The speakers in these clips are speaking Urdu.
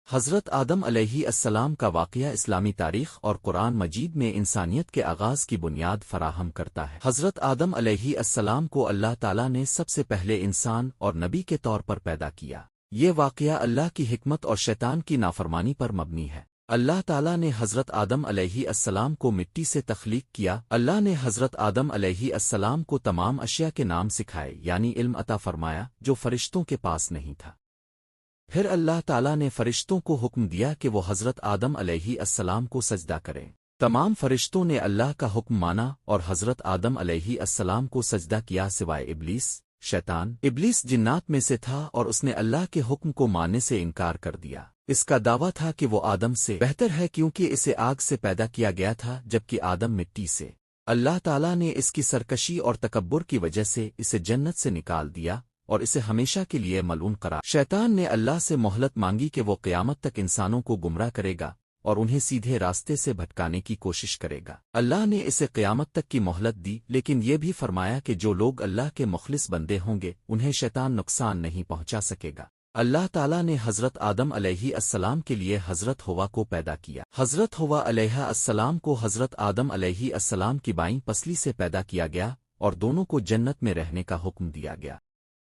حضرت آدم علیہ السلام کا واقعہ اسلامی تاریخ اور قرآن مجید میں انسانیت کے آغاز کی بنیاد فراہم کرتا ہے۔ حضرت آدم علیہ السلام کو اللہ تعالیٰ نے سب سے پہلے انسان اور نبی کے طور پر پیدا کیا۔ یہ واقعہ اللہ کی حکمت اور شیطان کی نافرمانی پر مبنی ہے۔ اللہ تعالیٰ نے حضرت آدم علیہ السلام کو مٹی سے تخلیق کیا۔ اللہ نے حضرت آدم علیہ السلام کو تمام اشیاء کے نام سکھائے، یعنی علم عطا فرمایا جو فرشتوں کے پاس نہیں تھا۔ پھر اللہ تعالیٰ نے فرشتوں کو حکم دیا کہ وہ حضرت آدم علیہ السلام کو سجدہ کریں۔ تمام فرشتوں نے اللہ کا حکم مانا اور حضرت آدم علیہ السلام کو سجدہ کیا سوائے ابلیس، شیطان۔ ابلیس جنات میں سے تھا اور اس نے اللہ کے حکم کو ماننے سے انکار کر دیا۔ اس کا دعویٰ تھا کہ وہ آدم سے بہتر ہے کیونکہ اسے آگ سے پیدا کیا گیا تھا جبکہ آدم مٹی سے۔ اللہ تعالیٰ نے اس کی سرکشی اور تکبر کی وجہ سے اسے جنت سے نکال دیا اور اسے ہمیشہ کے لیے ملعون قرار۔ شیطان نے اللہ سے مہلت مانگی کہ وہ قیامت تک انسانوں کو گمراہ کرے گا اور انہیں سیدھے راستے سے بھٹکانے کی کوشش کرے گا۔ اللہ نے اسے قیامت تک کی مہلت دی، لیکن یہ بھی فرمایا کہ جو لوگ اللہ کے مخلص بندے ہوں گے انہیں شیطان نقصان نہیں پہنچا سکے گا۔ اللہ تعالیٰ نے حضرت آدم علیہ السلام کے لیے حضرت حوا کو پیدا کیا۔ حضرت حوا علیہ السلام کو حضرت آدم علیہ السلام کی بائیں پسلی سے پیدا کیا گیا اور دونوں کو جنت میں رہنے کا حکم دیا گیا۔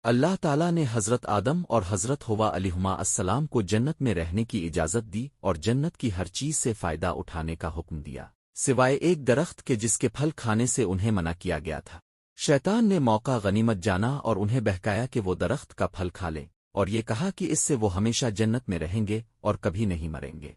اللہ تعالیٰ نے حضرت آدم اور حضرت حوا علیہما السلام کو جنت میں رہنے کی اجازت دی اور جنت کی ہر چیز سے فائدہ اٹھانے کا حکم دیا، سوائے ایک درخت کے جس کے پھل کھانے سے انہیں منع کیا گیا تھا۔ شیطان نے موقع غنیمت جانا اور انہیں بہکایا کہ وہ درخت کا پھل کھا لیں اور یہ کہا کہ اس سے وہ ہمیشہ جنت میں رہیں گے اور کبھی نہیں مریں گے۔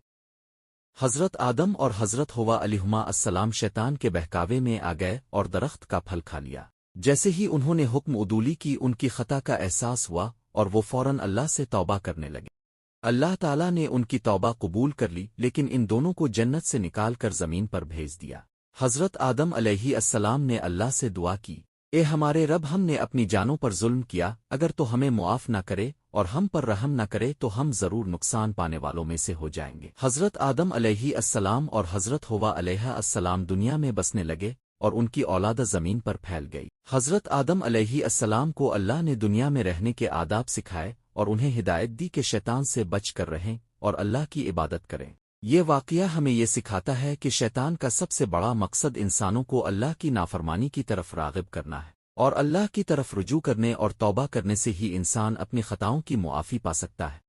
حضرت آدم اور حضرت حوا علیہما السلام شیطان کے بہکاوے میں آ گئے اور درخت کا پھل کھا لیا۔ جیسے ہی انہوں نے حکم عدولی کی ان کی خطا کا احساس ہوا اور وہ فوراً اللہ سے توبہ کرنے لگے۔ اللہ تعالیٰ نے ان کی توبہ قبول کر لی، لیکن ان دونوں کو جنت سے نکال کر زمین پر بھیج دیا۔ حضرت آدم علیہ السلام نے اللہ سے دعا کی، اے ہمارے رب، ہم نے اپنی جانوں پر ظلم کیا، اگر تو ہمیں معاف نہ کرے اور ہم پر رحم نہ کرے تو ہم ضرور نقصان پانے والوں میں سے ہو جائیں گے۔ حضرت آدم علیہ السلام اور حضرت حوا علیہ السلام دنیا میں بسنے لگے اور ان کی اولاد زمین پر پھیل گئی۔ حضرت آدم علیہ السلام کو اللہ نے دنیا میں رہنے کے آداب سکھائے اور انہیں ہدایت دی کہ شیطان سے بچ کر رہیں اور اللہ کی عبادت کریں۔ یہ واقعہ ہمیں یہ سکھاتا ہے کہ شیطان کا سب سے بڑا مقصد انسانوں کو اللہ کی نافرمانی کی طرف راغب کرنا ہے، اور اللہ کی طرف رجوع کرنے اور توبہ کرنے سے ہی انسان اپنی خطاؤں کی معافی پا سکتا ہے۔